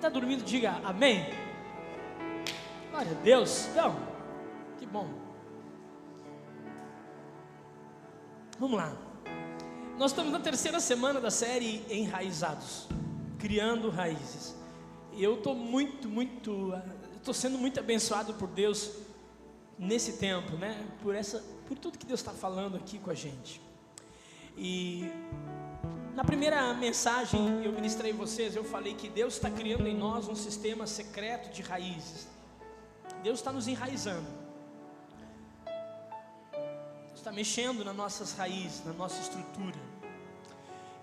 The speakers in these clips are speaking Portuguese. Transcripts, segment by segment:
está dormindo, diga amém. Glória a Deus. Então, que bom. Vamos lá. Nós estamos na terceira semana da série Enraizados, criando raízes. E eu estou estou sendo muito abençoado por Deus nesse tempo, né? Por tudo que Deus está falando aqui com a gente. E na primeira mensagem eu ministrei vocês, eu falei que Deus está criando em nós um sistema secreto de raízes. Deus está nos enraizando. Deus está mexendo nas nossas raízes, na nossa estrutura.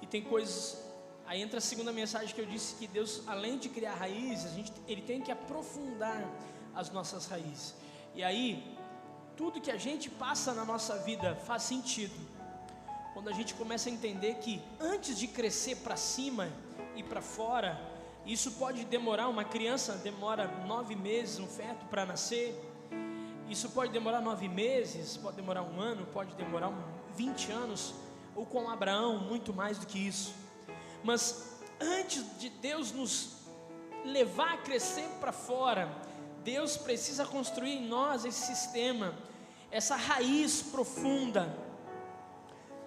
E tem coisas. Aí entra a segunda mensagem que eu disse que Deus, além de criar raízes, Ele tem que aprofundar as nossas raízes. E aí, tudo que a gente passa na nossa vida faz sentido quando a gente começa a entender que antes de crescer para cima e para fora, isso pode demorar. Uma criança demora 9 meses, um feto para nascer. Isso pode demorar 9 meses, pode demorar 1 ano, pode demorar 20 anos, ou com Abraão, muito mais do que isso. Mas antes de Deus nos levar a crescer para fora, Deus precisa construir em nós esse sistema, essa raiz profunda,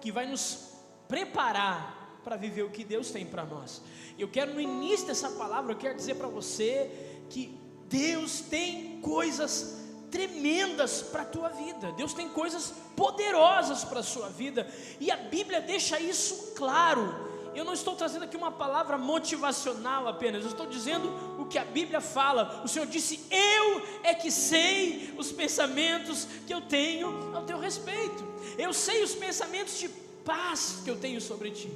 que vai nos preparar para viver o que Deus tem para nós. Eu quero, no início dessa palavra, eu quero dizer para você que Deus tem coisas tremendas para a tua vida. Deus tem coisas poderosas para a sua vida, e a Bíblia deixa isso claro. Eu não estou trazendo aqui uma palavra motivacional apenas, eu estou dizendo o que a Bíblia fala. O Senhor disse: eu é que sei os pensamentos que eu tenho ao teu respeito. Eu sei os pensamentos de paz que eu tenho sobre ti.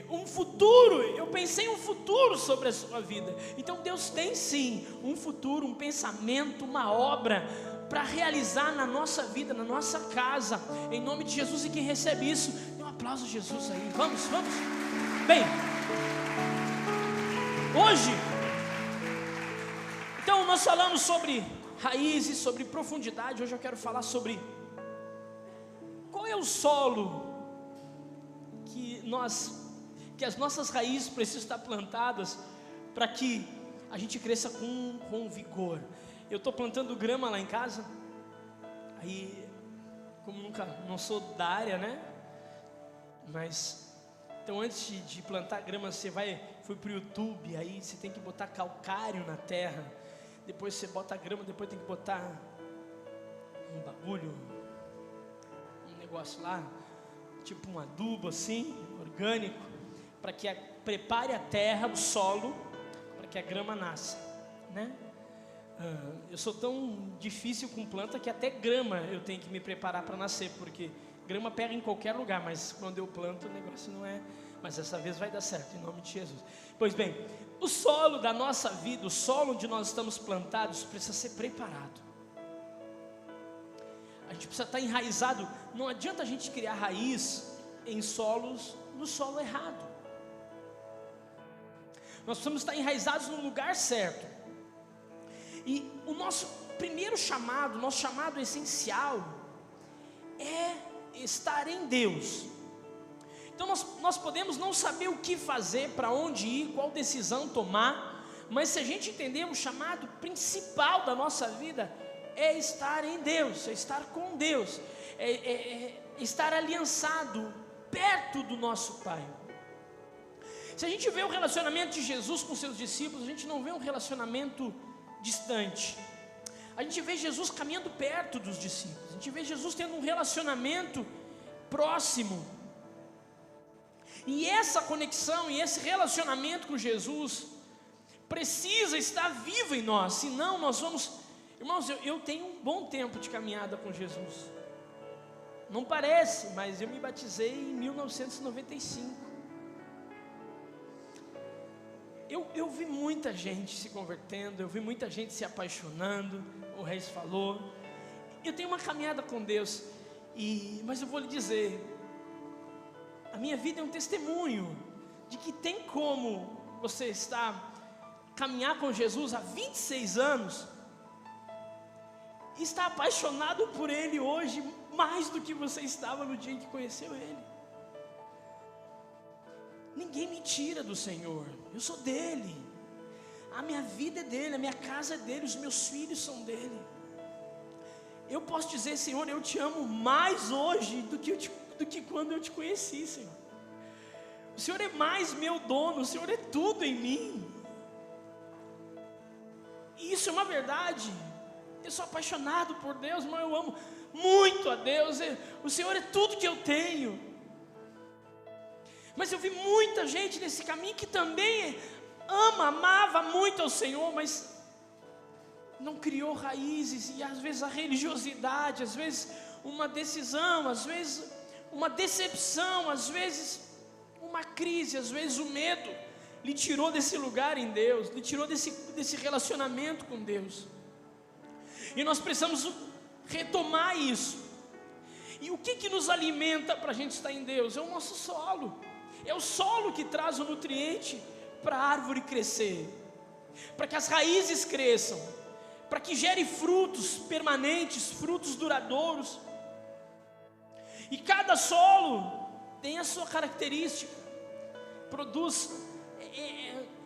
Um futuro, eu pensei um futuro sobre a sua vida. Então Deus tem sim um futuro, um pensamento, uma obra para realizar na nossa vida, na nossa casa, em nome de Jesus. E quem recebe isso, dê um aplauso a Jesus aí. Vamos. Bem, hoje, então nós falamos sobre raízes, sobre profundidade. Hoje eu quero falar sobre qual é o solo que as nossas raízes precisam estar plantadas para que a gente cresça com vigor. Eu estou plantando grama lá em casa, aí, como não sou da área, né? Mas então, antes de plantar grama, foi para o YouTube, aí você tem que botar calcário na terra, depois você bota a grama, depois tem que botar um bagulho, um negócio lá, tipo um adubo assim, orgânico, para que prepare a terra, o solo, para que a grama nasça, né? Eu sou tão difícil com planta que até grama eu tenho que me preparar para nascer, porque grama pega em qualquer lugar, mas quando eu planto o negócio não é. Mas dessa vez vai dar certo, em nome de Jesus. Pois bem, o solo da nossa vida, o solo onde nós estamos plantados, precisa ser preparado. A gente precisa estar enraizado. Não adianta a gente criar raiz no solo errado. Nós precisamos estar enraizados no lugar certo. E o nosso primeiro chamado, nosso chamado essencial, é estar em Deus. Então nós podemos não saber o que fazer, para onde ir, qual decisão tomar, mas se a gente entender o chamado principal da nossa vida, é estar em Deus, é estar com Deus, é estar aliançado, perto do nosso Pai. Se a gente vê o relacionamento de Jesus com seus discípulos, a gente não vê um relacionamento distante. A gente vê Jesus caminhando perto dos discípulos, a gente vê Jesus tendo um relacionamento próximo. E essa conexão e esse relacionamento com Jesus precisa estar vivo em nós, senão nós vamos... Irmãos, eu tenho um bom tempo de caminhada com Jesus. Não parece, mas eu me batizei em 1995. Eu vi muita gente se convertendo, eu vi muita gente se apaixonando, o Reis falou. Eu tenho uma caminhada com Deus, mas eu vou lhe dizer, a minha vida é um testemunho de que tem como você caminhar com Jesus há 26 anos e estar apaixonado por Ele hoje mais do que você estava no dia em que conheceu Ele. Ninguém me tira do Senhor, eu sou dele. A minha vida é dele, a minha casa é dele, os meus filhos são dele. Eu posso dizer, Senhor, eu te amo mais hoje do que quando eu te conheci, Senhor. O Senhor é mais meu dono, o Senhor é tudo em mim. E isso é uma verdade. Eu sou apaixonado por Deus, mas eu amo muito a Deus. O Senhor é tudo que eu tenho. Mas eu vi muita gente nesse caminho que também amava muito ao Senhor, mas não criou raízes. E às vezes a religiosidade, às vezes uma decisão, às vezes uma decepção, às vezes uma crise, às vezes o medo lhe tirou desse lugar em Deus, lhe tirou desse relacionamento com Deus. E nós precisamos retomar isso. E o que nos alimenta para a gente estar em Deus? É o nosso solo. É o solo que traz o nutriente para a árvore crescer, para que as raízes cresçam, para que gere frutos permanentes, frutos duradouros. E cada solo tem a sua característica, produz,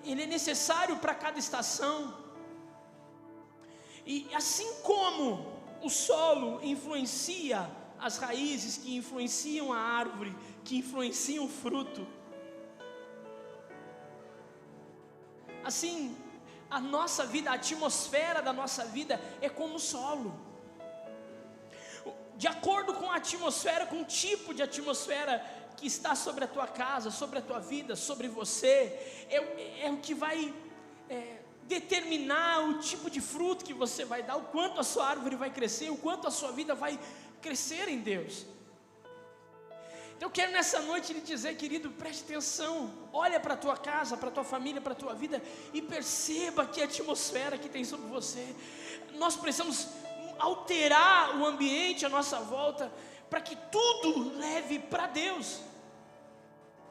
ele é necessário para cada estação. E assim como o solo influencia as raízes, que influenciam a árvore, que influenciam o fruto, assim a nossa vida, a atmosfera da nossa vida é como o solo. De acordo com a atmosfera, com o tipo de atmosfera que está sobre a tua casa, sobre a tua vida, sobre você, é o que vai determinar o tipo de fruto que você vai dar, o quanto a sua árvore vai crescer, o quanto a sua vida vai crescer em Deus. Então eu quero nessa noite lhe dizer, querido, preste atenção, olha para a tua casa, para a tua família, para a tua vida e perceba que atmosfera que tem sobre você. Nós precisamos alterar o ambiente à nossa volta para que tudo leve para Deus.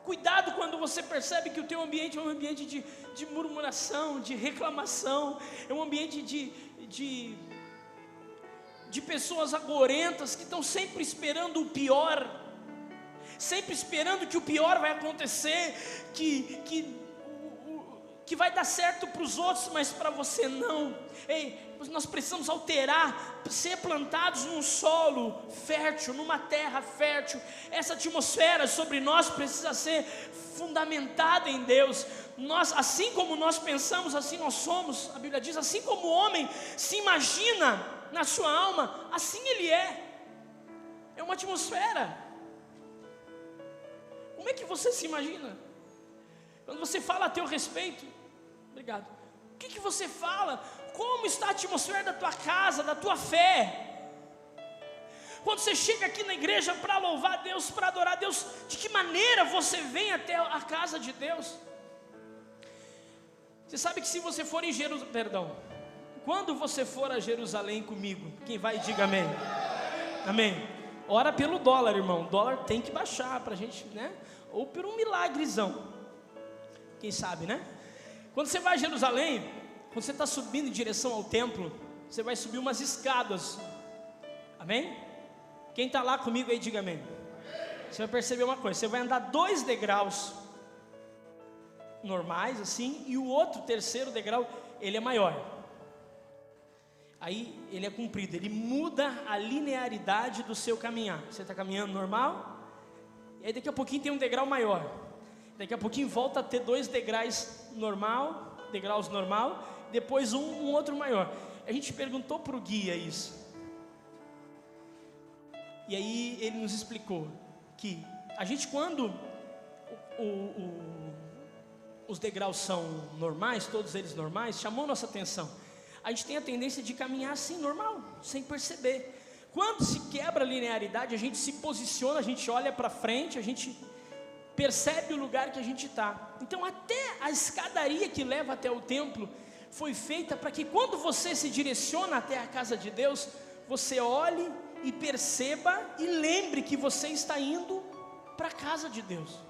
Cuidado quando você percebe que o teu ambiente é um ambiente de murmuração, de reclamação, é um ambiente de pessoas agorentas que estão sempre esperando o pior, sempre esperando que o pior vai acontecer, que vai dar certo para os outros, mas para você não. Ei, nós precisamos alterar, ser plantados num solo fértil, numa terra fértil. Essa atmosfera sobre nós precisa ser fundamentada em Deus. Nós, assim como nós pensamos, assim nós somos. A Bíblia diz, assim como o homem se imagina na sua alma, assim ele é. É uma atmosfera. Como é que você se imagina? Quando você fala a teu respeito, obrigado. O que você fala? Como está a atmosfera da tua casa, da tua fé? Quando você chega aqui na igreja para louvar a Deus, para adorar a Deus, de que maneira você vem até a casa de Deus? Você sabe que se você for em Jerusalém, quando você for a Jerusalém comigo, quem vai diga amém. Amém. Ora pelo dólar, irmão. O dólar tem que baixar para a gente, né? Ou por um milagrezão. Quem sabe, né? Quando você vai a Jerusalém, quando você está subindo em direção ao templo, você vai subir umas escadas. Amém? Quem está lá comigo aí, diga amém. Você vai perceber uma coisa, você vai andar 2 degraus normais assim, e o outro, terceiro degrau, ele é maior. Aí ele é comprido, ele muda a linearidade do seu caminhar. Você está caminhando normal, e aí daqui a pouquinho tem um degrau maior. Daqui a pouquinho volta a ter 2 degraus normal, depois um outro maior. A gente perguntou para o guia isso, e aí ele nos explicou que a gente, quando os degraus são normais, todos eles normais, chamou nossa atenção. A gente tem a tendência de caminhar assim, normal, sem perceber. Quando se quebra a linearidade, a gente se posiciona, a gente olha para frente, a gente percebe o lugar que a gente está. Então até a escadaria que leva até o templo foi feita para que quando você se direciona até a casa de Deus, você olhe e perceba e lembre que você está indo para a casa de Deus.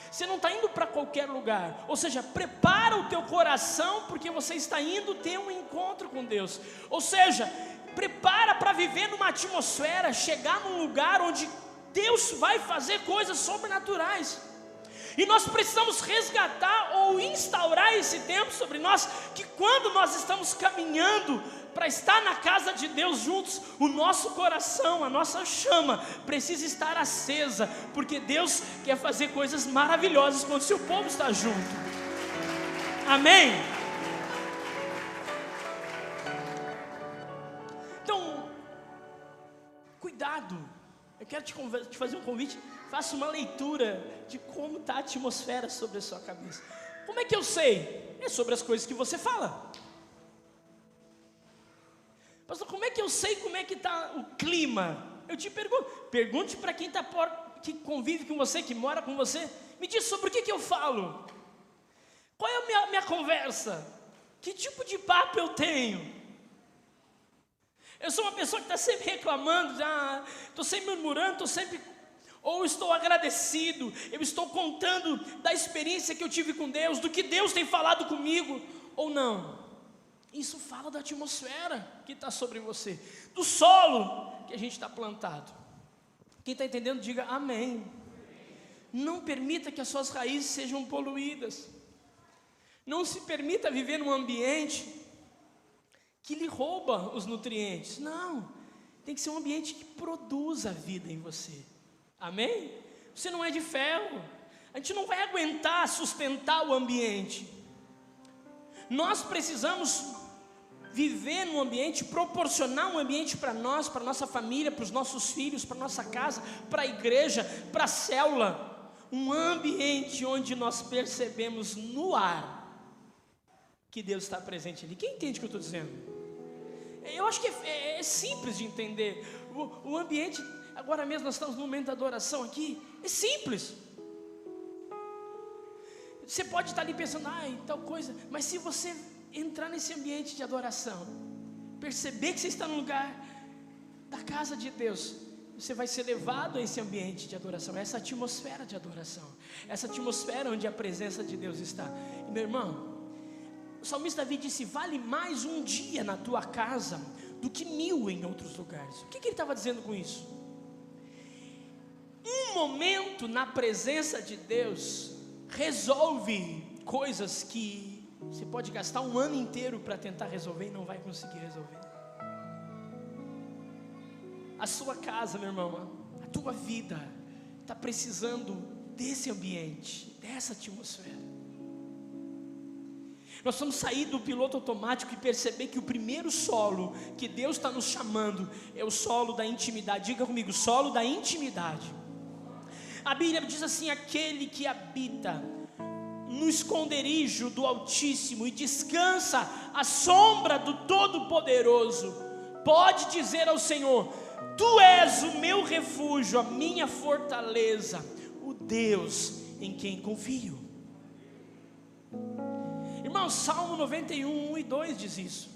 Você não está indo para qualquer lugar. Ou seja, prepara o teu coração, porque você está indo ter um encontro com Deus. Ou seja, prepara para viver numa atmosfera, chegar num lugar onde Deus vai fazer coisas sobrenaturais. E nós precisamos resgatar ou instaurar esse tempo sobre nós, que quando nós estamos caminhando para estar na casa de Deus juntos, o nosso coração, a nossa chama precisa estar acesa, porque Deus quer fazer coisas maravilhosas quando o seu povo está junto. Amém? Então, cuidado. Eu quero te fazer um convite. Faça uma leitura de como está a atmosfera sobre a sua cabeça. Como é que eu sei? É sobre as coisas que você fala. Pastor, como é que eu sei como é que está o clima? Eu te pergunto. Pergunte para quem que convive com você, que mora com você. Me diz sobre o que eu falo. Qual é a minha conversa? Que tipo de papo eu tenho? Eu sou uma pessoa que está sempre reclamando, estou sempre murmurando, ou estou agradecido, eu estou contando da experiência que eu tive com Deus, do que Deus tem falado comigo, ou não. Isso fala da atmosfera que está sobre você, do solo que a gente está plantado. Quem está entendendo, diga amém. Não permita que as suas raízes sejam poluídas. Não se permita viver num ambiente que lhe rouba os nutrientes. Não, tem que ser um ambiente que produza vida em você. Amém? Você não é de ferro. A gente não vai aguentar sustentar o ambiente. Nós precisamos viver num ambiente, proporcionar um ambiente para nós, para nossa família, para os nossos filhos, para nossa casa, para a igreja, para a célula. Um ambiente onde nós percebemos no ar que Deus está presente ali. Quem entende o que eu estou dizendo? Eu acho que é simples de entender. O ambiente, agora mesmo nós estamos no momento da adoração aqui, é simples. Você pode estar ali pensando, tal coisa, mas se você entrar nesse ambiente de adoração, perceber que você está no lugar da casa de Deus, você vai ser levado a esse ambiente de adoração, essa atmosfera de adoração, essa atmosfera onde a presença de Deus está. E, meu irmão, o salmista Davi disse: vale mais um dia na tua casa do que 1000 em outros lugares. O que ele estava dizendo com isso? Um momento na presença de Deus resolve coisas que você pode gastar um ano inteiro para tentar resolver e não vai conseguir resolver. A sua casa, meu irmão, a tua vida está precisando desse ambiente, dessa atmosfera. Nós vamos sair do piloto automático e perceber que o primeiro solo que Deus está nos chamando é o solo da intimidade. Diga comigo, solo da intimidade. A Bíblia diz assim: aquele que habita no esconderijo do Altíssimo e descansa à sombra do Todo-Poderoso, pode dizer ao Senhor: Tu és o meu refúgio, a minha fortaleza, o Deus em quem confio. Irmão, Salmo 91, 1 e 2 diz isso.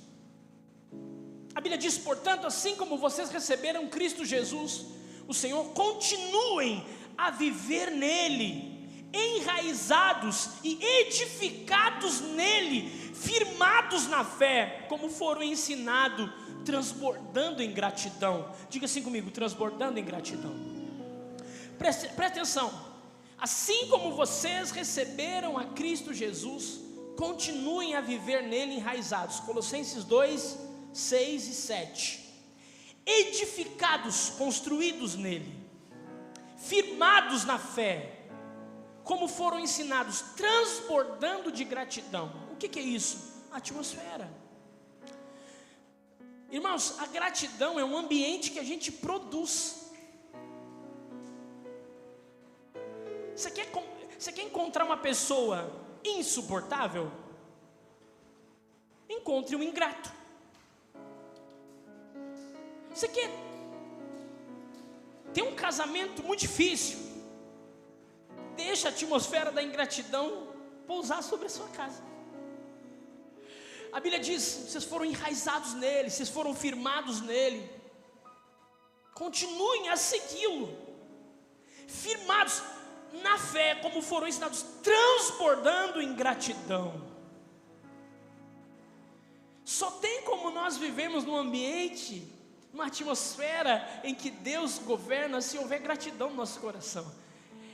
A Bíblia diz: portanto, assim como vocês receberam Cristo Jesus, o Senhor, continuem a viver nele, enraizados e edificados nele, firmados na fé, como foram ensinados, transbordando em gratidão. Diga assim comigo: transbordando em gratidão. Preste atenção. Assim como vocês receberam a Cristo Jesus, continuem a viver nele enraizados. Colossenses 2, 6 e 7. Edificados, construídos nele, firmados na fé, como foram ensinados, transbordando de gratidão. O que é isso? A atmosfera. Irmãos, a gratidão é um ambiente que a gente produz. Você quer encontrar uma pessoa insuportável? Encontre um ingrato. Você quer ter um casamento muito difícil? Deixa a atmosfera da ingratidão pousar sobre a sua casa. A Bíblia diz: vocês foram enraizados nele, vocês foram firmados nele. Continuem a segui-lo, firmados na fé, como foram ensinados, transbordando em gratidão. Só tem como nós vivemos num ambiente, numa atmosfera em que Deus governa, se houver gratidão no nosso coração.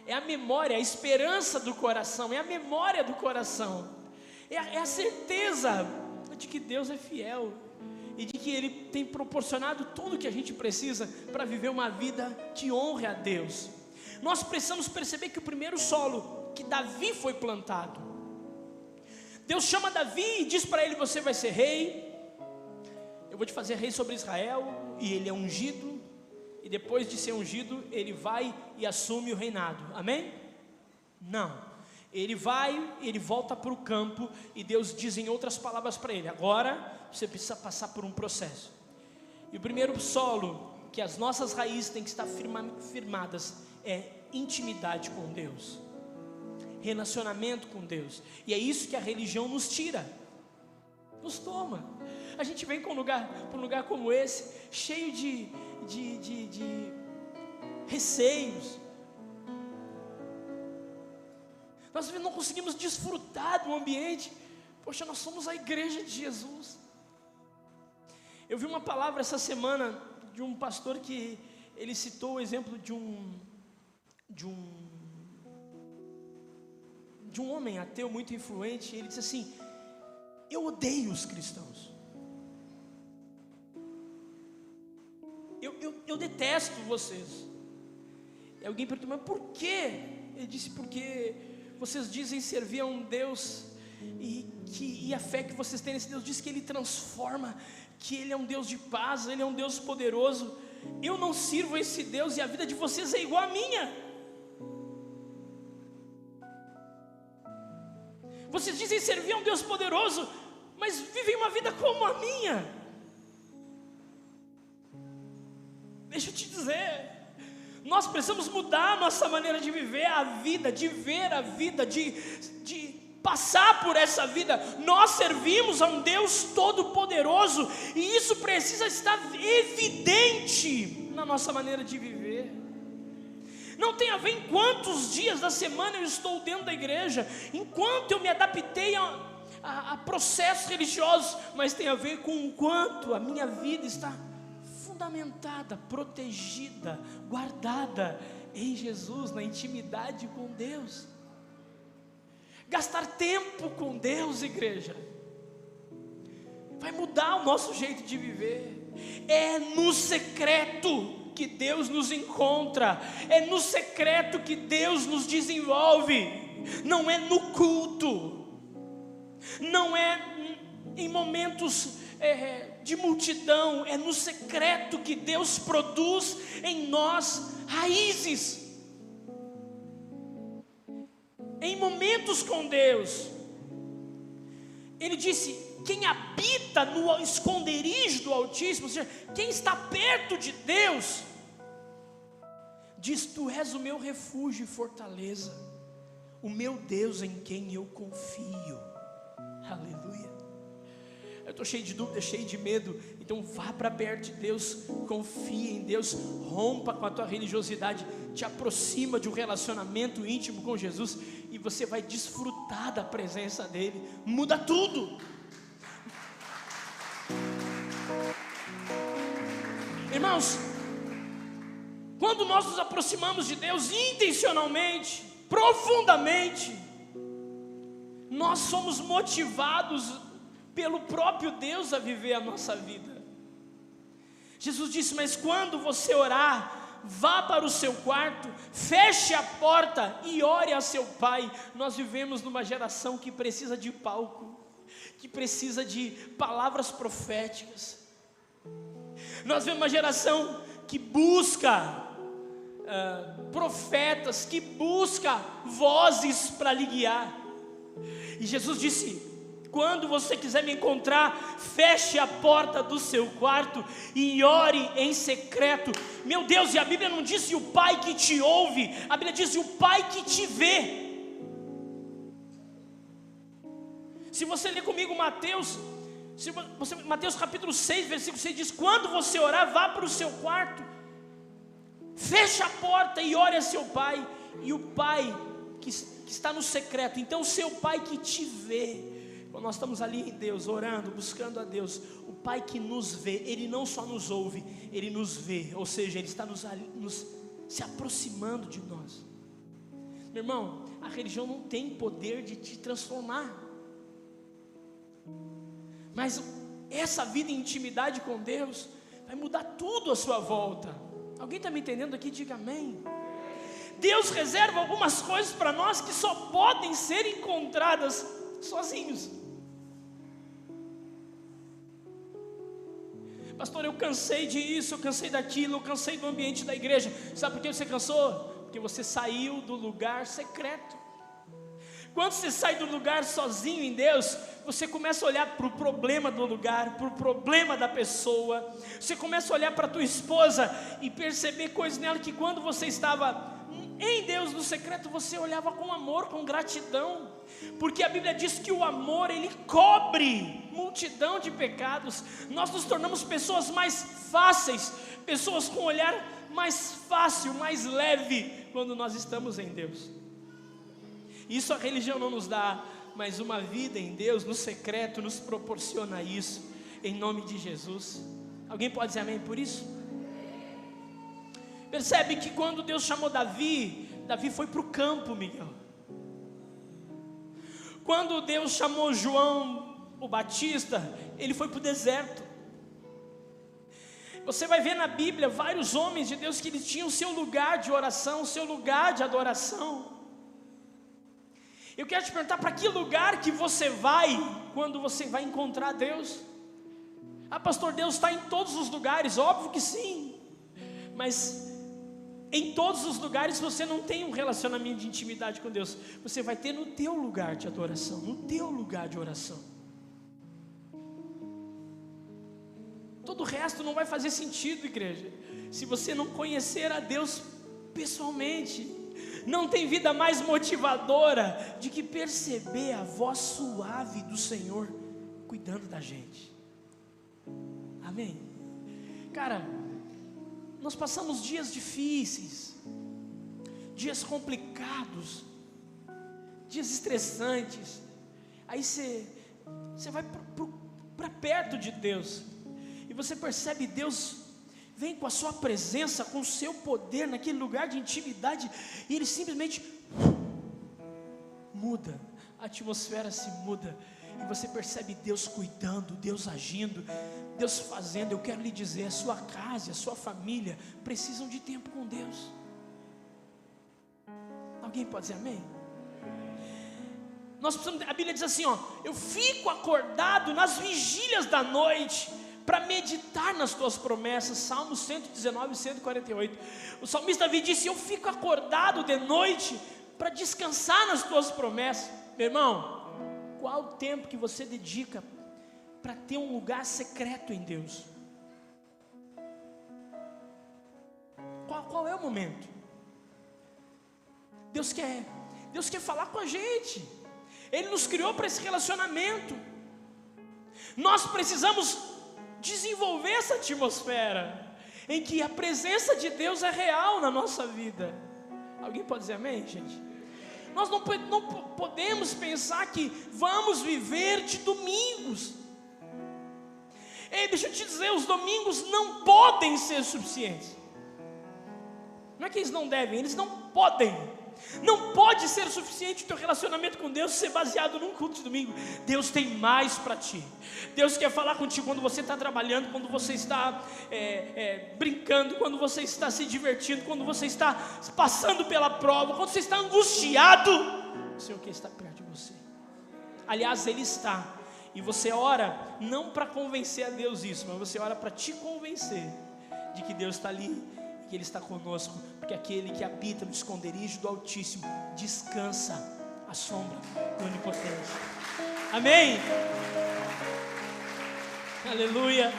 é a memória, a esperança do coração, é a memória do coração, é a certeza de que Deus é fiel e de que Ele tem proporcionado tudo que a gente precisa para viver uma vida que honre a Deus. Nós precisamos perceber que o primeiro solo que Davi foi plantado, Deus chama Davi e diz para ele: você vai ser rei, eu vou te fazer rei sobre Israel. E ele é ungido, e depois de ser ungido, ele vai e assume o reinado, amém? Não, ele volta para o campo, e Deus diz em outras palavras para ele: agora você precisa passar por um processo. E o primeiro solo que as nossas raízes têm que estar firmadas é intimidade com Deus, relacionamento com Deus. E é isso que a religião nos tira, nos toma. A gente vem para um lugar como esse, cheio de receios. Nós não conseguimos desfrutar do ambiente. Poxa, nós somos a igreja de Jesus. Eu vi uma palavra essa semana de um pastor que ele citou o exemplo de um homem ateu muito influente. Ele disse assim: eu odeio os cristãos. Eu detesto vocês. E alguém perguntou: mas por quê? Ele disse: porque vocês dizem servir a um Deus, e a fé que vocês têm nesse Deus diz que Ele transforma, que Ele é um Deus de paz, Ele é um Deus poderoso. Eu não sirvo a esse Deus, e a vida de vocês é igual à minha. Vocês dizem servir a um Deus poderoso, mas vivem uma vida como a minha. Deixa eu te dizer, nós precisamos mudar a nossa maneira de viver a vida, de ver a vida, de passar por essa vida. Nós servimos a um Deus todo-poderoso, e isso precisa estar evidente na nossa maneira de viver. Não tem a ver em quantos dias da semana eu estou dentro da igreja, enquanto eu me adaptei a processos religiosos, mas tem a ver com o quanto a minha vida está fundamentada, protegida, guardada em Jesus, na intimidade com Deus. Gastar tempo com Deus, igreja, vai mudar o nosso jeito de viver. É no secreto que Deus nos encontra, é no secreto que Deus nos desenvolve, não é no culto, não é em momentos de multidão, é no secreto que Deus produz em nós raízes. Em momentos com Deus, Ele disse: quem habita no esconderijo do Altíssimo, ou seja, quem está perto de Deus, diz: tu és o meu refúgio e fortaleza, o meu Deus em quem eu confio. Aleluia. Eu estou cheio de dúvida, cheio de medo. Então vá para perto de Deus, confie em Deus, rompa com a tua religiosidade, te aproxima de um relacionamento íntimo com Jesus, e você vai desfrutar da presença dEle. Muda tudo. Irmãos, quando nós nos aproximamos de Deus intencionalmente, profundamente, nós somos motivados pelo próprio Deus a viver a nossa vida. Jesus disse: mas quando você orar, vá para o seu quarto, feche a porta e ore a seu Pai. Nós vivemos numa geração que precisa de palco, que precisa de palavras proféticas. Nós vemos uma geração que busca profetas, que busca vozes para lhe guiar. E Jesus disse: quando você quiser me encontrar, feche a porta do seu quarto e ore em secreto. Meu Deus, e a Bíblia não disse o Pai que te ouve, a Bíblia diz o Pai que te vê. Se você ler comigo Mateus capítulo 6, versículo 6 diz: quando você orar, vá para o seu quarto, feche a porta e ore a seu Pai. E o Pai que está no secreto, então o seu Pai que te vê. Quando nós estamos ali em Deus, orando, buscando a Deus, o Pai que nos vê, Ele não só nos ouve, Ele nos vê, ou seja, Ele está se aproximando de nós. Meu irmão, a religião não tem poder de te transformar, mas essa vida em intimidade com Deus vai mudar tudo à sua volta. Alguém está me entendendo aqui? Diga amém. Deus reserva algumas coisas para nós que só podem ser encontradas sozinhos. Pastor, eu cansei disso, eu cansei daquilo, eu cansei do ambiente da igreja. Sabe por que você cansou? Porque você saiu do lugar secreto. Quando você sai do lugar sozinho em Deus, você começa a olhar para o problema do lugar, para o problema da pessoa. Você começa a olhar para a tua esposa e perceber coisas nela que quando você estava em Deus no secreto, você olhava com amor, com gratidão. Porque a Bíblia diz que o amor, ele cobre multidão de pecados. Nós nos tornamos pessoas mais fáceis, pessoas com um olhar mais fácil, mais leve, quando nós estamos em Deus. Isso a religião não nos dá, mas uma vida em Deus, no secreto, nos proporciona isso, em nome de Jesus. Alguém pode dizer amém por isso? Percebe que quando Deus chamou Davi, Davi foi para o campo, Miguel. Quando Deus chamou João o Batista, ele foi para o deserto. Você vai ver na Bíblia vários homens de Deus que eles tinham seu lugar de oração, seu lugar de adoração. Eu quero te perguntar, para que lugar que você vai quando você vai encontrar Deus? Ah, pastor, Deus está em todos os lugares. Óbvio que sim, mas em todos os lugares você não tem um relacionamento de intimidade com Deus. Você vai ter no teu lugar de adoração, no teu lugar de oração. Todo o resto não vai fazer sentido, igreja, se você não conhecer a Deus pessoalmente. Não tem vida mais motivadora de que perceber a voz suave do Senhor cuidando da gente. Amém? Cara, nós passamos dias difíceis, dias complicados, dias estressantes. Aí você vai para perto de Deus e você percebe Deus vem com a sua presença, com o seu poder naquele lugar de intimidade, e Ele simplesmente muda, a atmosfera se muda, e você percebe Deus cuidando, Deus agindo, Deus fazendo. Eu quero lhe dizer, a sua casa, a sua família precisam de tempo com Deus. Alguém pode dizer amém? Nós precisamos, a Bíblia diz assim, ó: eu fico acordado nas vigílias da noite para meditar nas tuas promessas. Salmos 119 e 148. O salmista Davi disse: eu fico acordado de noite para descansar nas tuas promessas. Meu irmão, qual o tempo que você dedica para ter um lugar secreto em Deus? Qual é o momento? Deus quer falar com a gente. Ele nos criou para esse relacionamento. Nós precisamos desenvolver essa atmosfera em que a presença de Deus é real na nossa vida. Alguém pode dizer amém, gente? Nós não podemos pensar que vamos viver de domingos. Ei, deixa eu te dizer, os domingos não podem ser suficientes. Não é que eles não devem, eles não podem. Não pode ser suficiente o teu relacionamento com Deus ser baseado num culto de domingo. Deus tem mais para ti. Deus quer falar contigo quando você está trabalhando, quando você está brincando, quando você está se divertindo, quando você está passando pela prova, quando você está angustiado. O Senhor quer estar perto de você. Aliás, Ele está. E você ora não para convencer a Deus isso, mas você ora para te convencer de que Deus está ali, que Ele está conosco, porque aquele que habita no esconderijo do Altíssimo descansa à sombra do Onipotente. Amém? Aleluia.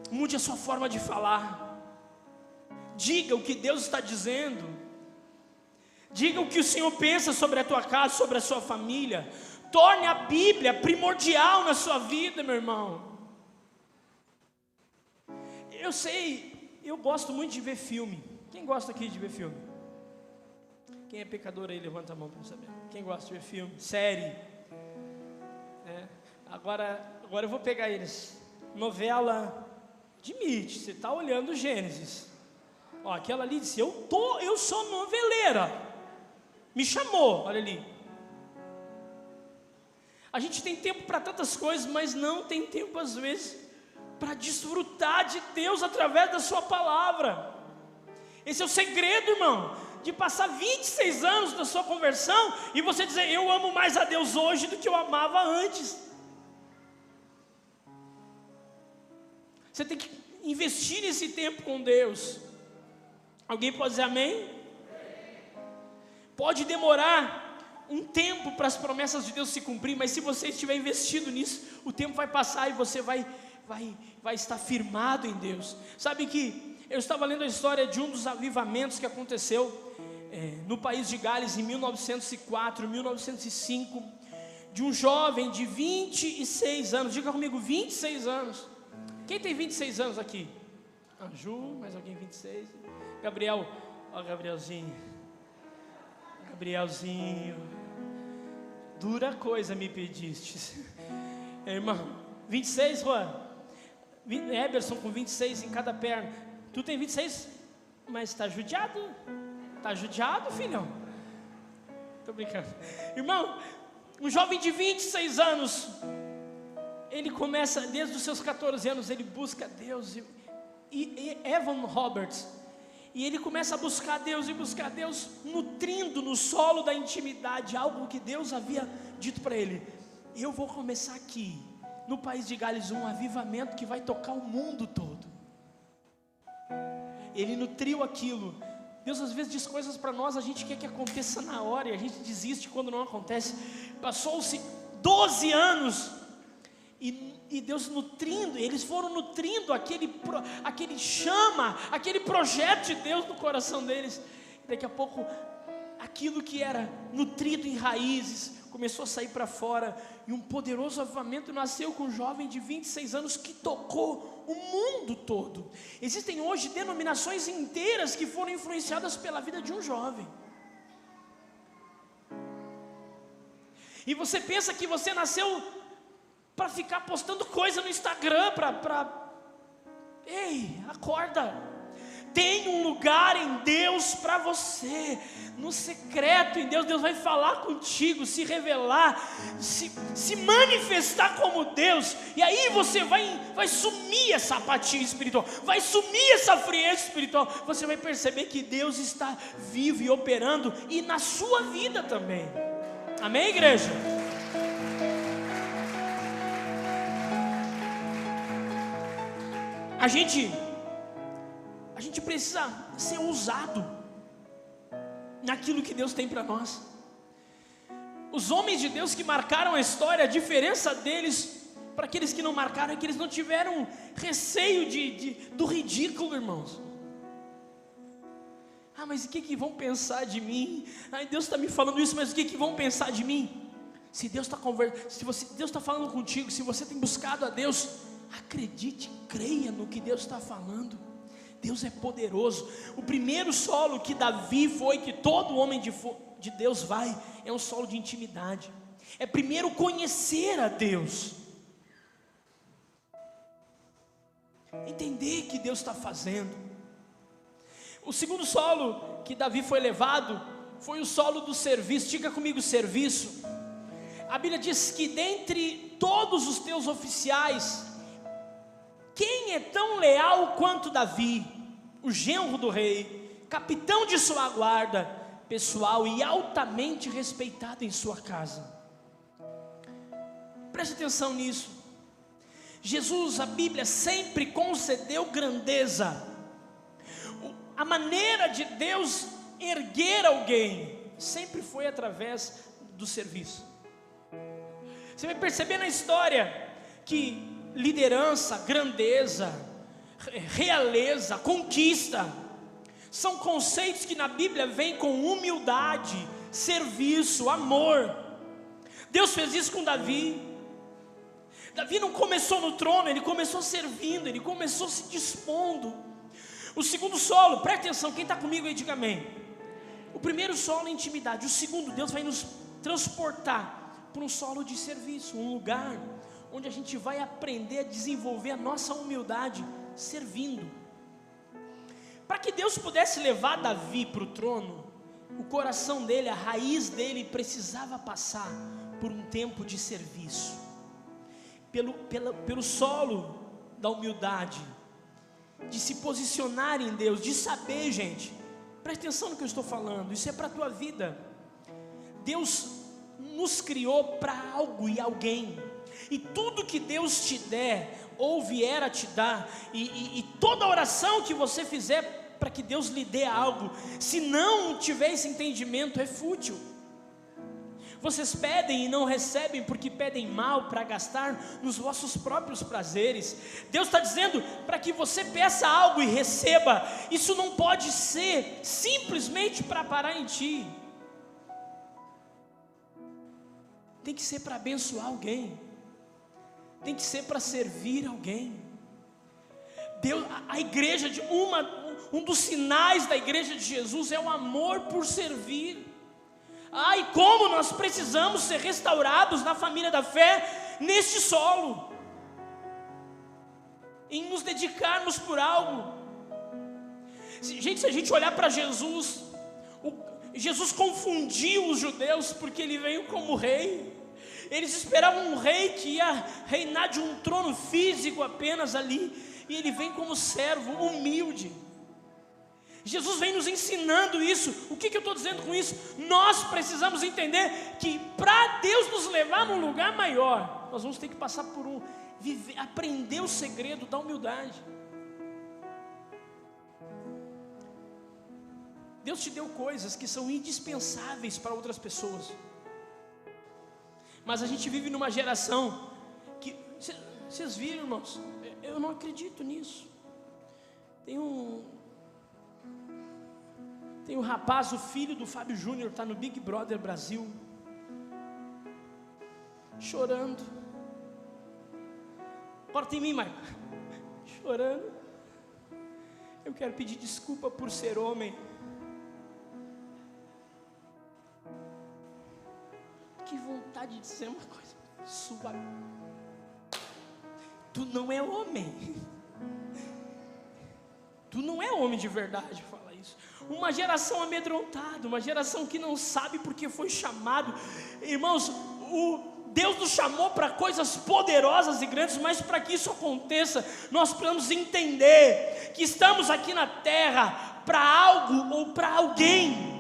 Mude a sua forma de falar. Diga o que Deus está dizendo. Diga o que o Senhor pensa sobre a tua casa, sobre a sua família. Torne a Bíblia primordial na sua vida, meu irmão. Eu sei, eu gosto muito de ver filme. Quem gosta aqui de ver filme? Quem é pecador aí, levanta a mão para eu saber. Quem gosta de ver filme? Série? Agora eu vou pegar eles. Novela, admite, você está olhando Gênesis. Ó, aquela ali disse, eu sou noveleira. Me chamou, olha ali. A gente tem tempo para tantas coisas, mas não tem tempo às vezes para desfrutar de Deus através da sua palavra. Esse é o segredo, irmão, de passar 26 anos da sua conversão e você dizer, eu amo mais a Deus hoje do que eu amava antes. Você tem que investir esse tempo com Deus. Alguém pode dizer amém? Pode demorar um tempo para as promessas de Deus se cumprir, mas se você estiver investido nisso, o tempo vai passar e você vai estar firmado em Deus. Sabe que eu estava lendo a história de um dos avivamentos que aconteceu no país de Gales em 1904, 1905, de um jovem de 26 anos, diga comigo, 26 anos. Quem tem 26 anos aqui? Ju, mais alguém 26? Gabriel, ó Gabrielzinho, dura coisa me pediste. Irmão, 26, Juan? Eberson com 26 em cada perna. Tu tem 26, mas está judiado? Está judiado, filhão? Estou brincando. Irmão, um jovem de 26 anos, ele começa, desde os seus 14 anos, ele busca Deus. E Evan Roberts, e ele começa a buscar Deus, nutrindo no solo da intimidade, algo que Deus havia dito para ele. Eu vou começar aqui, no país de Gales, um avivamento que vai tocar o mundo todo. Ele nutriu aquilo. Deus às vezes diz coisas para nós, a gente quer que aconteça na hora, e a gente desiste quando não acontece. Passou-se 12 anos, e Deus nutrindo, eles foram nutrindo aquele chama, aquele projeto de Deus no coração deles. Daqui a pouco, aquilo que era nutrido em raízes, começou a sair para fora, e um poderoso avivamento nasceu com um jovem de 26 anos que tocou o mundo todo. Existem hoje denominações inteiras que foram influenciadas pela vida de um jovem. E você pensa que você nasceu para ficar postando coisa no Instagram, Ei, acorda. Tem um lugar em Deus para você, no secreto em Deus. Deus vai falar contigo, se revelar, se manifestar como Deus. E aí você vai sumir essa apatia espiritual, vai sumir essa frieza espiritual. Você vai perceber que Deus está vivo e operando, e na sua vida também. Amém, igreja? A gente precisa ser ousado naquilo que Deus tem para nós. Os homens de Deus que marcaram a história, a diferença deles para aqueles que não marcaram é que eles não tiveram receio do ridículo, irmãos. Mas o que vão pensar de mim? Deus está me falando isso, mas o que vão pensar de mim? Se Deus está falando contigo, se você tem buscado a Deus, acredite, creia no que Deus está falando. Deus é poderoso. O primeiro solo que Davi foi, que todo homem de Deus vai, é um solo de intimidade. É primeiro conhecer a Deus, entender que Deus está fazendo. O segundo solo que Davi foi levado foi o solo do serviço. Diga comigo, serviço. A Bíblia diz que dentre todos os teus oficiais, quem é tão leal quanto Davi, o genro do rei, capitão de sua guarda pessoal e altamente respeitado em sua casa? Preste atenção nisso. Jesus, a Bíblia sempre concedeu grandeza. A maneira de Deus erguer alguém sempre foi através do serviço. Você vai perceber na história que liderança, grandeza, realeza, conquista, são conceitos que na Bíblia vêm com humildade, serviço, amor. Deus fez isso com Davi. Davi não começou no trono, ele começou servindo, ele começou se dispondo. O segundo solo, presta atenção, quem está comigo aí diga amém. O primeiro solo é intimidade, o segundo, Deus vai nos transportar para um solo de serviço, um lugar onde a gente vai aprender a desenvolver a nossa humildade servindo. Para que Deus pudesse levar Davi para o trono, o coração dele, a raiz dele precisava passar por um tempo de serviço, pelo solo da humildade, de se posicionar em Deus, de saber, gente, preste atenção no que eu estou falando, isso é para a tua vida. Deus nos criou para algo e alguém, e tudo que Deus te der, ou vier a te dar, e toda oração que você fizer para que Deus lhe dê algo, se não tiver esse entendimento, é fútil. Vocês pedem e não recebem porque pedem mal para gastar nos vossos próprios prazeres. Deus está dizendo para que você peça algo e receba. Isso não pode ser simplesmente para parar em ti. Tem que ser para abençoar alguém. Tem que ser para servir alguém. Deus, a igreja, um dos sinais da igreja de Jesus é o amor por servir. E como nós precisamos ser restaurados na família da fé, neste solo, em nos dedicarmos por algo. Gente, se a gente olhar para Jesus, Jesus confundiu os judeus, porque ele veio como rei. Eles esperavam um rei que ia reinar de um trono físico apenas ali, e ele vem como servo, humilde. Jesus vem nos ensinando isso. O que eu estou dizendo com isso? Nós precisamos entender que para Deus nos levar num lugar maior, nós vamos ter que passar por aprender o segredo da humildade. Deus te deu coisas que são indispensáveis para outras pessoas, mas a gente vive numa geração que, vocês viram, irmãos, eu não acredito nisso. Tem um rapaz, o filho do Fábio Júnior, está no Big Brother Brasil, chorando. Corta em mim, Maicon. Chorando. Eu quero pedir desculpa por ser homem. Que vontade de dizer uma coisa sua. Tu não é homem. Tu não é homem de verdade, fala isso. Uma geração amedrontada, uma geração que não sabe porque foi chamado. Irmãos, Deus nos chamou para coisas poderosas e grandes, mas para que isso aconteça, nós precisamos entender que estamos aqui na terra para algo ou para alguém.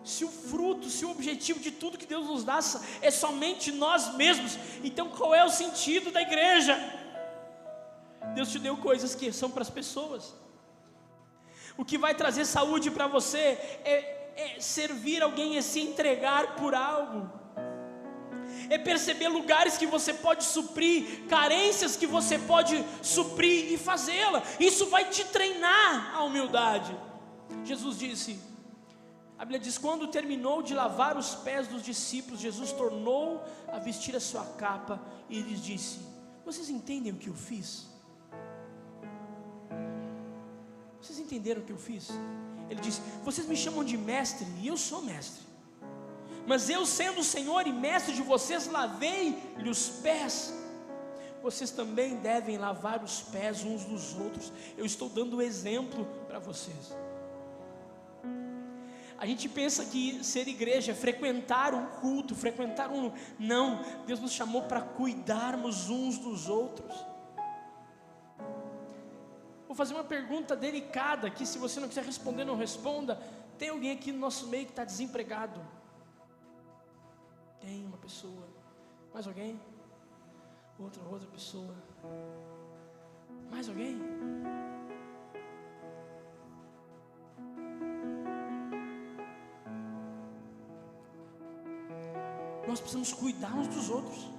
Se o fruto, se o objetivo de tudo que Deus nos dá é somente nós mesmos, então qual é o sentido da igreja? Deus te deu coisas que são para as pessoas. O que vai trazer saúde para você é servir alguém, é se entregar por algo, é perceber lugares que você pode suprir, carências que você pode suprir e fazê-la. Isso vai te treinar a humildade. Jesus disse, a Bíblia diz, quando terminou de lavar os pés dos discípulos, Jesus tornou a vestir a sua capa e lhes disse, vocês entendem o que eu fiz? Vocês entenderam o que eu fiz? Ele disse, vocês me chamam de mestre e eu sou mestre, mas eu, sendo o Senhor e mestre de vocês, lavei-lhe os pés. Vocês também devem lavar os pés uns dos outros. Eu estou dando o exemplo para vocês. A gente pensa que ser igreja é frequentar um culto, Não, Deus nos chamou para cuidarmos uns dos outros. Vou fazer uma pergunta delicada, que se você não quiser responder, não responda. Tem alguém aqui no nosso meio que está desempregado? Tem uma pessoa. Mais alguém? Outra pessoa. Mais alguém? Nós precisamos cuidar uns dos outros.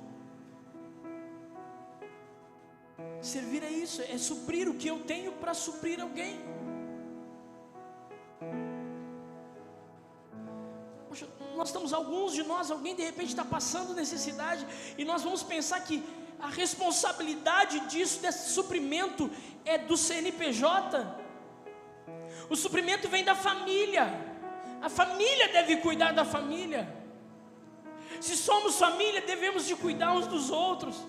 Servir é isso, é suprir o que eu tenho para suprir alguém. Poxa, nós estamos, alguns de nós, alguém de repente está passando necessidade, e nós vamos pensar que a responsabilidade disso, desse suprimento, é do CNPJ. O suprimento vem da família. A família deve cuidar da família. Se somos família, devemos de cuidar uns dos outros.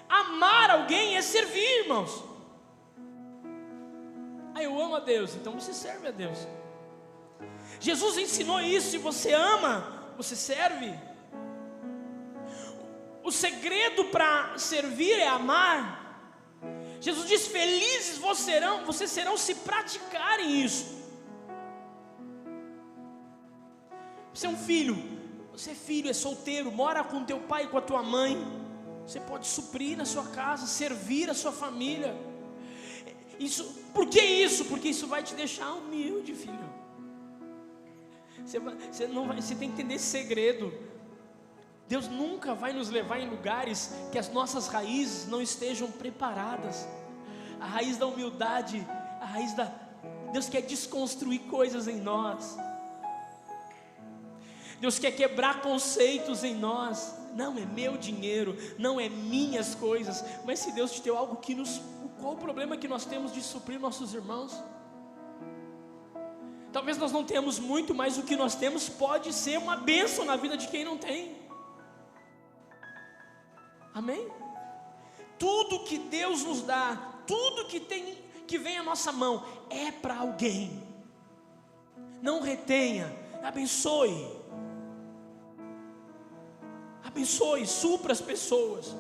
Amar alguém é servir, irmãos. Eu amo a Deus, então você serve a Deus. Jesus ensinou isso: se você ama, você serve. O segredo para servir é amar. Jesus diz: felizes vocês serão se praticarem isso. Você é um filho, você é filho, é solteiro, mora com teu pai e com a tua mãe. Você pode suprir na sua casa, servir a sua família. Por que isso? Porque isso vai te deixar humilde, filho. Você tem que entender esse segredo. Deus nunca vai nos levar em lugares que as nossas raízes não estejam preparadas. A raiz da humildade, Deus quer desconstruir coisas em nós. Deus quer quebrar conceitos em nós. Não é meu dinheiro, não é minhas coisas. Mas se Deus te deu algo que qual o problema que nós temos de suprir nossos irmãos? Talvez nós não tenhamos muito, mas o que nós temos pode ser uma bênção na vida de quem não tem. Amém? Tudo que Deus nos dá, tudo que vem à nossa mão é para alguém. Não retenha, abençoe. Abençoe, supra as pessoas.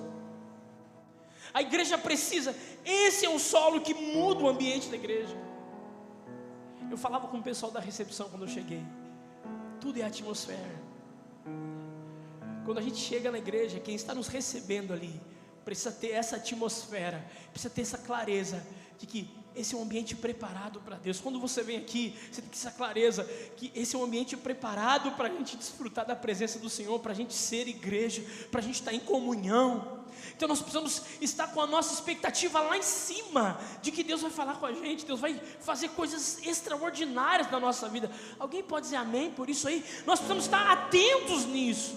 A igreja precisa, esse é um solo que muda o ambiente da igreja. Eu falava com o pessoal da recepção quando eu cheguei. Tudo é atmosfera. Quando a gente chega na igreja, quem está nos recebendo ali precisa ter essa atmosfera, precisa ter essa clareza de que esse é um ambiente preparado para Deus. Quando você vem aqui, você tem que ter essa clareza que esse é um ambiente preparado para a gente desfrutar da presença do Senhor, para a gente ser igreja, para a gente estar em comunhão. Então nós precisamos estar com a nossa expectativa lá em cima, de que Deus vai falar com a gente, Deus vai fazer coisas extraordinárias na nossa vida. Alguém pode dizer amém por isso aí? Nós precisamos estar atentos nisso.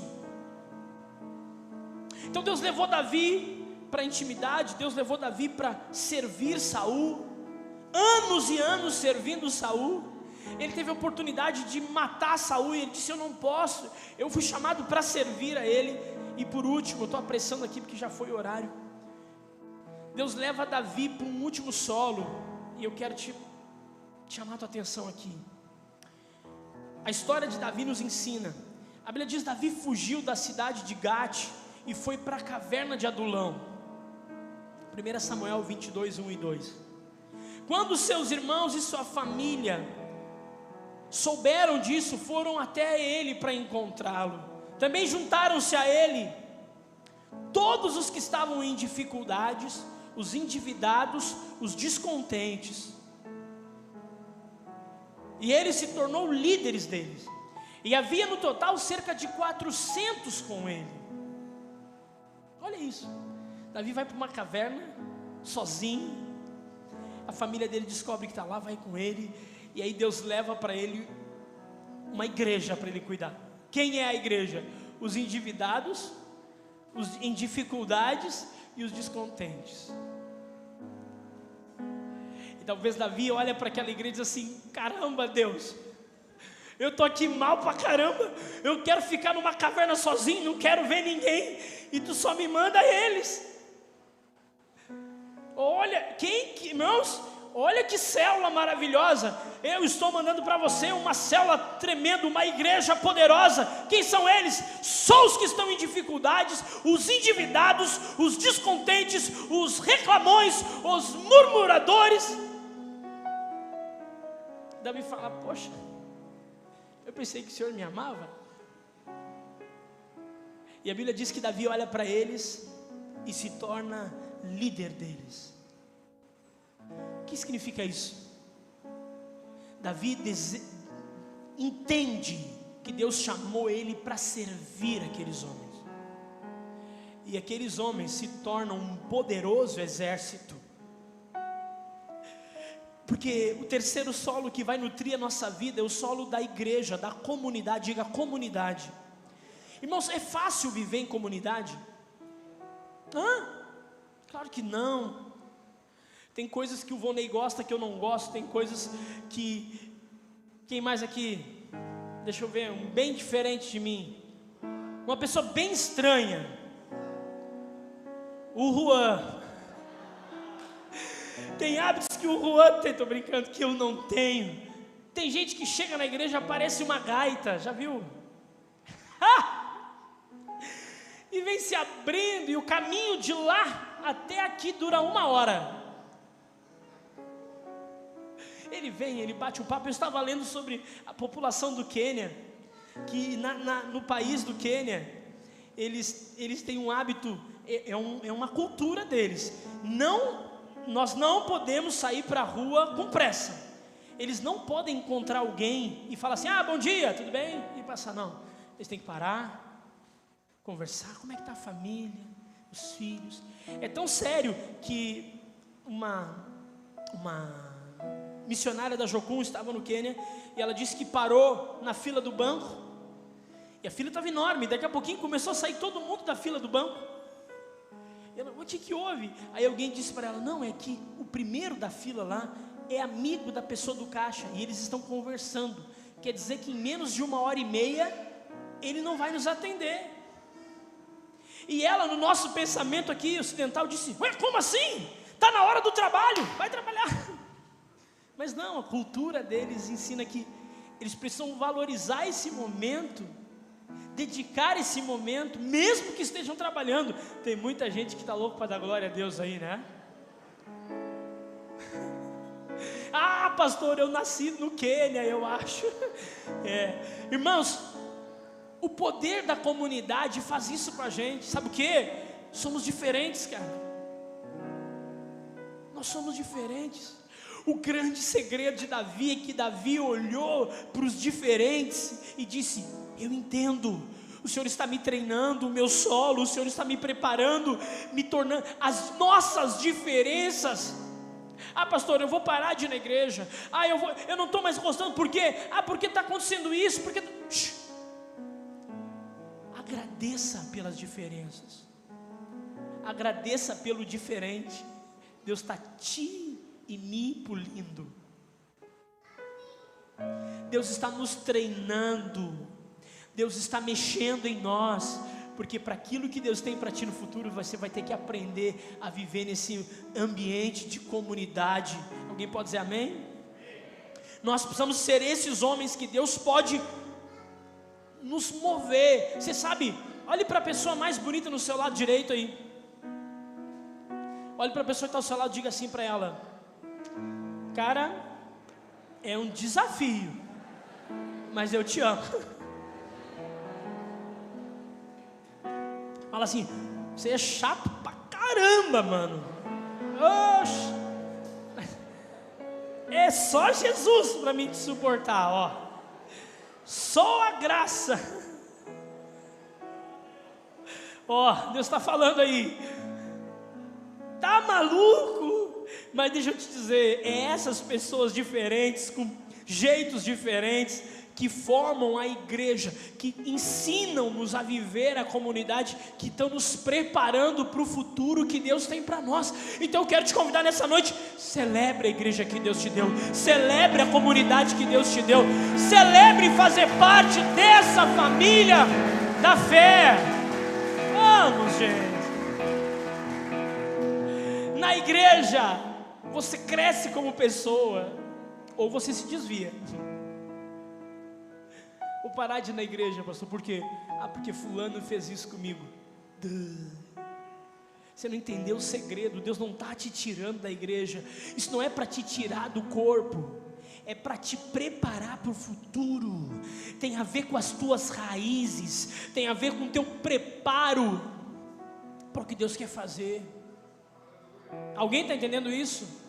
Então Deus levou Davi para a intimidade, Deus levou Davi para servir Saul, anos e anos servindo Saul. Ele teve a oportunidade de matar Saul e ele disse: eu não posso, eu fui chamado para servir a ele. E por último, eu estou apressando aqui porque já foi o horário, Deus leva Davi para um último solo. E eu quero te chamar a tua atenção aqui. A história de Davi nos ensina. A Bíblia diz: Davi fugiu da cidade de Gate e foi para a caverna de Adulão. 1 Samuel 22, 1 e 2. Quando seus irmãos e sua família souberam disso, foram até ele para encontrá-lo. Também juntaram-se a ele todos os que estavam em dificuldades, os endividados, os descontentes. E ele se tornou líderes deles. E havia no total cerca de 400 com ele. Olha isso. Davi vai para uma caverna, sozinho. A família dele descobre que está lá, vai com ele. E aí Deus leva para ele uma igreja para ele cuidar. Quem é a igreja? Os endividados, os em dificuldades e os descontentes. E talvez Davi olha para aquela igreja e diz assim: caramba, Deus, eu estou aqui mal pra caramba, eu quero ficar numa caverna sozinho, não quero ver ninguém, e tu só me manda eles. Olha, irmãos, olha que célula maravilhosa. Eu estou mandando para você uma célula tremenda, uma igreja poderosa. Quem são eles? Só os que estão em dificuldades, os endividados, os descontentes, os reclamões, os murmuradores. Davi fala: poxa, eu pensei que o Senhor me amava. E a Bíblia diz que Davi olha para eles e se torna líder deles. O que significa isso? Davi entende que Deus chamou ele para servir aqueles homens. E aqueles homens se tornam um poderoso exército. Porque o terceiro solo que vai nutrir a nossa vida é o solo da igreja, da comunidade. Diga comunidade. Irmãos, é fácil viver em comunidade? Claro que não. Tem coisas que o Vonei gosta que eu não gosto. Tem coisas que... Quem mais aqui? Deixa eu ver, um bem diferente de mim. Uma pessoa bem estranha. O Juan. Tem hábitos que o Juan tem, tô brincando, que eu não tenho. Tem gente que chega na igreja, parece uma gaita, já viu? E vem se abrindo, e o caminho de lá até aqui dura 1 hora. Ele vem, ele bate um papo. Eu estava lendo sobre a população do Quênia, que no país do Quênia, eles têm um hábito, é uma cultura deles. Nós não podemos sair para a rua com pressa. Eles não podem encontrar alguém e falar assim, bom dia, tudo bem? E passar, não. Eles têm que parar, conversar, como é que está a família, os filhos. É tão sério que uma missionária da Jocum estava no Quênia e ela disse que parou na fila do banco e a fila estava enorme. Daqui a pouquinho começou a sair todo mundo da fila do banco. Ela, o que houve? Aí alguém disse para ela, não, é que o primeiro da fila lá é amigo da pessoa do caixa e eles estão conversando. Quer dizer que em menos de 1h30 ele não vai nos atender. E ela, no nosso pensamento aqui ocidental, disse, ué, como assim? Está na hora do trabalho, vai trabalhar. Mas não, a cultura deles ensina que eles precisam valorizar esse momento, dedicar esse momento, mesmo que estejam trabalhando. Tem muita gente que está louco para dar glória a Deus aí, né? Pastor, eu nasci no Quênia, eu acho. Irmãos, o poder da comunidade faz isso com a gente. Sabe o que? Somos diferentes, cara. Nós somos diferentes. O grande segredo de Davi é que Davi olhou para os diferentes e disse, eu entendo, o Senhor está me treinando, o meu solo, o Senhor está me preparando, me tornando, as nossas diferenças. Pastor, eu vou parar de ir na igreja. Eu não estou mais gostando, por quê? Porque está acontecendo isso, porque... Agradeça pelas diferenças, agradeça pelo diferente. Deus está te e me polindo. Deus está nos treinando. Deus está mexendo em nós, porque para aquilo que Deus tem para ti no futuro, você vai ter que aprender a viver nesse ambiente de comunidade. Alguém pode dizer amém? Nós precisamos ser esses homens que Deus pode nos mover. Você sabe, olhe para a pessoa mais bonita no seu lado direito aí. Olhe para a pessoa que está ao seu lado e diga assim para ela: cara, é um desafio, mas eu te amo. Fala assim: você é chato pra caramba, mano. Oxe, é só Jesus para mim te suportar, ó. Só a graça. Ó, Deus está falando aí. Tá maluco? Mas deixa eu te dizer, é essas pessoas diferentes, com jeitos diferentes, que formam a igreja, que ensinam-nos a viver a comunidade, que estão nos preparando para o futuro que Deus tem para nós. Então eu quero te convidar nessa noite: celebre a igreja que Deus te deu, celebre a comunidade que Deus te deu, celebre fazer parte dessa família da fé. Vamos, gente. Na igreja, você cresce como pessoa, ou você se desvia. Vou parar de ir na igreja, pastor, por quê? Porque fulano fez isso comigo. Você não entendeu o segredo. Deus não está te tirando da igreja. Isso não é para te tirar do corpo, é para te preparar para o futuro. Tem a ver com as tuas raízes, tem a ver com o teu preparo para o que Deus quer fazer. Alguém está entendendo isso?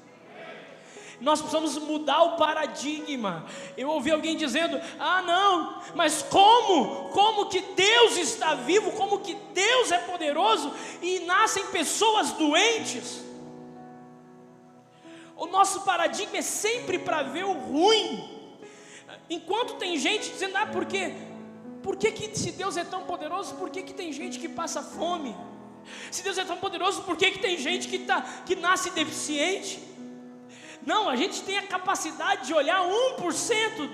Nós precisamos mudar o paradigma. Eu ouvi alguém dizendo: não, mas como que Deus está vivo, como que Deus é poderoso e nascem pessoas doentes? O nosso paradigma é sempre para ver o ruim, enquanto tem gente dizendo: por que se Deus é tão poderoso, por que tem gente que passa fome? Se Deus é tão poderoso, por que tem gente que nasce deficiente? Não, a gente tem a capacidade de olhar 1%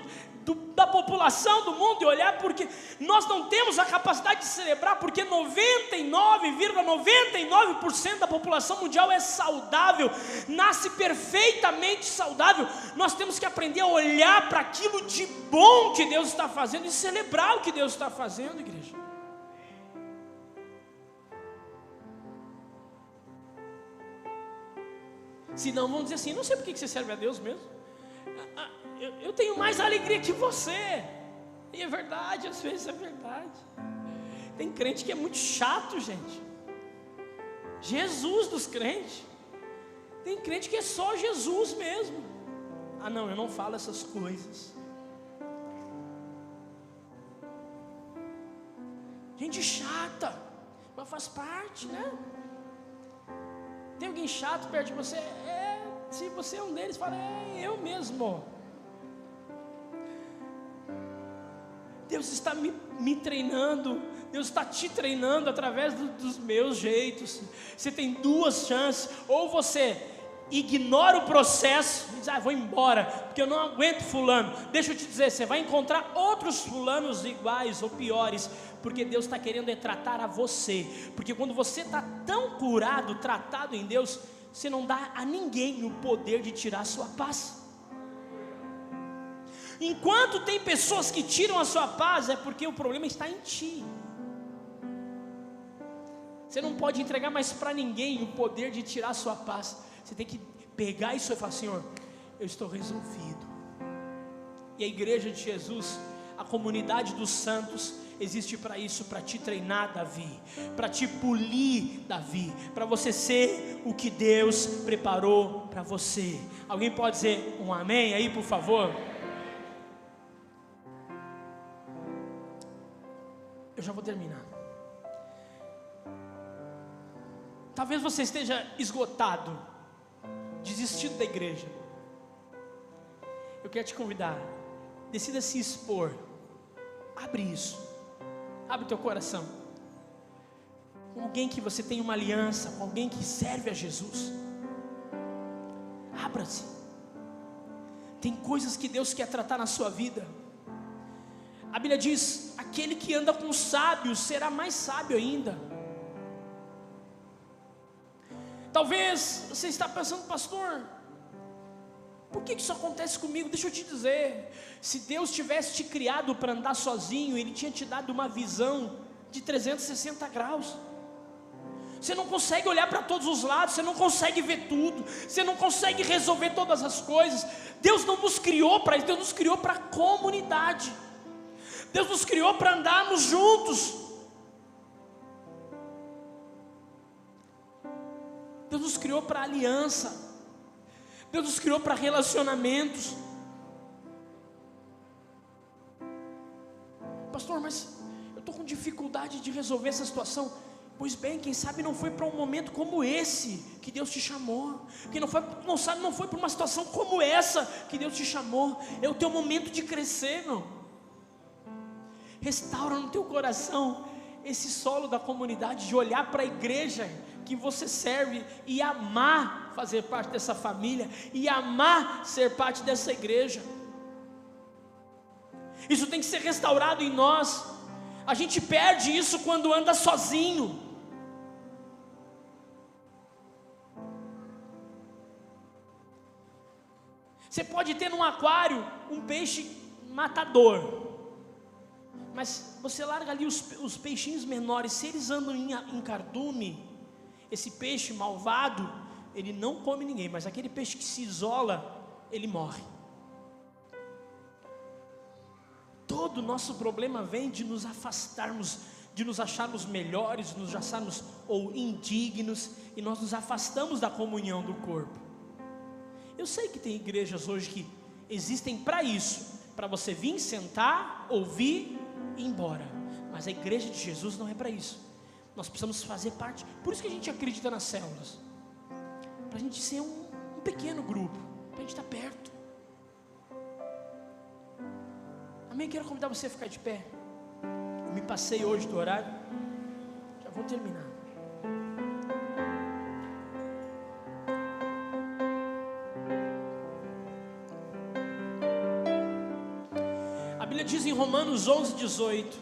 da população do mundo e olhar, porque nós não temos a capacidade de celebrar, porque 99,99% da população mundial é saudável, nasce perfeitamente saudável. Nós temos que aprender a olhar para aquilo de bom que Deus está fazendo e celebrar o que Deus está fazendo, igreja. Senão vão dizer assim: não sei por que você serve a Deus mesmo. Eu tenho mais alegria que você. E é verdade, às vezes é verdade. Tem crente que é muito chato, gente. Jesus dos crentes. Tem crente que é só Jesus mesmo. Ah não, eu não falo essas coisas. Gente chata, mas faz parte, né? Tem alguém chato perto de você? Se você é um deles, fala: eu mesmo. Deus está me treinando, Deus está te treinando através dos meus jeitos. Você tem duas chances: ou você ignora o processo e diz: vou embora, porque eu não aguento fulano. Deixa eu te dizer, você vai encontrar outros fulanos iguais ou piores, porque Deus está querendo tratar a você. Porque quando você está tão curado, tratado em Deus, você não dá a ninguém o poder de tirar a sua paz. Enquanto tem pessoas que tiram a sua paz, é porque o problema está em ti. Você não pode entregar mais para ninguém o poder de tirar a sua paz. Você tem que pegar isso e falar: Senhor, eu estou resolvido. E a igreja de Jesus, a comunidade dos santos, existe para isso, para te treinar, Davi, para te polir, Davi, para você ser o que Deus preparou para você. Alguém pode dizer um amém aí, por favor? Eu já vou terminar. Talvez você esteja esgotado, desistido da igreja. Eu quero te convidar, decida se expor. Abre isso, abre teu coração com alguém que você tem uma aliança, com alguém que serve a Jesus. Abra-se. Tem coisas que Deus quer tratar na sua vida. A Bíblia diz: aquele que anda com sábios será mais sábio ainda. Talvez você está pensando: pastor, por que isso acontece comigo? Deixa eu te dizer, se Deus tivesse te criado para andar sozinho, Ele tinha te dado uma visão de 360 graus. Você não consegue olhar para todos os lados, você não consegue ver tudo, você não consegue resolver todas as coisas. Deus não nos criou para isso, Deus nos criou para a comunidade. Deus nos criou para andarmos juntos. Deus nos criou para aliança. Deus nos criou para relacionamentos. Pastor, mas eu estou com dificuldade de resolver essa situação. Pois bem, quem sabe não foi para um momento como esse que Deus te chamou. Quem não foi para uma situação como essa que Deus te chamou. É o teu momento de crescer, meu. Restaura no teu coração esse solo da comunidade, de olhar para a igreja que você serve e amar fazer parte dessa família, e amar ser parte dessa igreja. Isso tem que ser restaurado em nós. A gente perde isso quando anda sozinho. Você pode ter num aquário um peixe matador, mas você larga ali os peixinhos menores. Se eles andam em cardume, esse peixe malvado, ele não come ninguém, mas aquele peixe que se isola, ele morre. Todo o nosso problema vem de nos afastarmos, de nos acharmos melhores, nos acharmos ou indignos, e nós nos afastamos da comunhão do corpo. Eu sei que tem igrejas hoje que existem para isso, para você vir, sentar, ouvir e ir embora. Mas a igreja de Jesus não é para isso. Nós precisamos fazer parte. Por isso que a gente acredita nas células, para a gente ser um pequeno grupo, para a gente estar perto. Amém? Quero convidar você a ficar de pé. Eu me passei hoje do horário, já vou terminar. Romanos 11:18,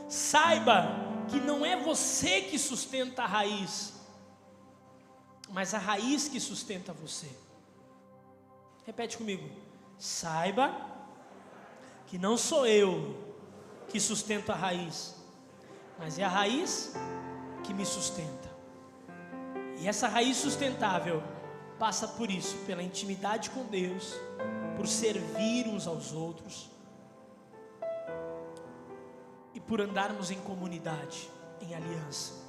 saiba que não é você que sustenta a raiz, mas a raiz que sustenta você. Repete comigo: saiba que não sou eu que sustento a raiz, mas é a raiz que me sustenta. E essa raiz sustentável passa por isso, pela intimidade com Deus, por servir uns aos outros e por andarmos em comunidade, em aliança.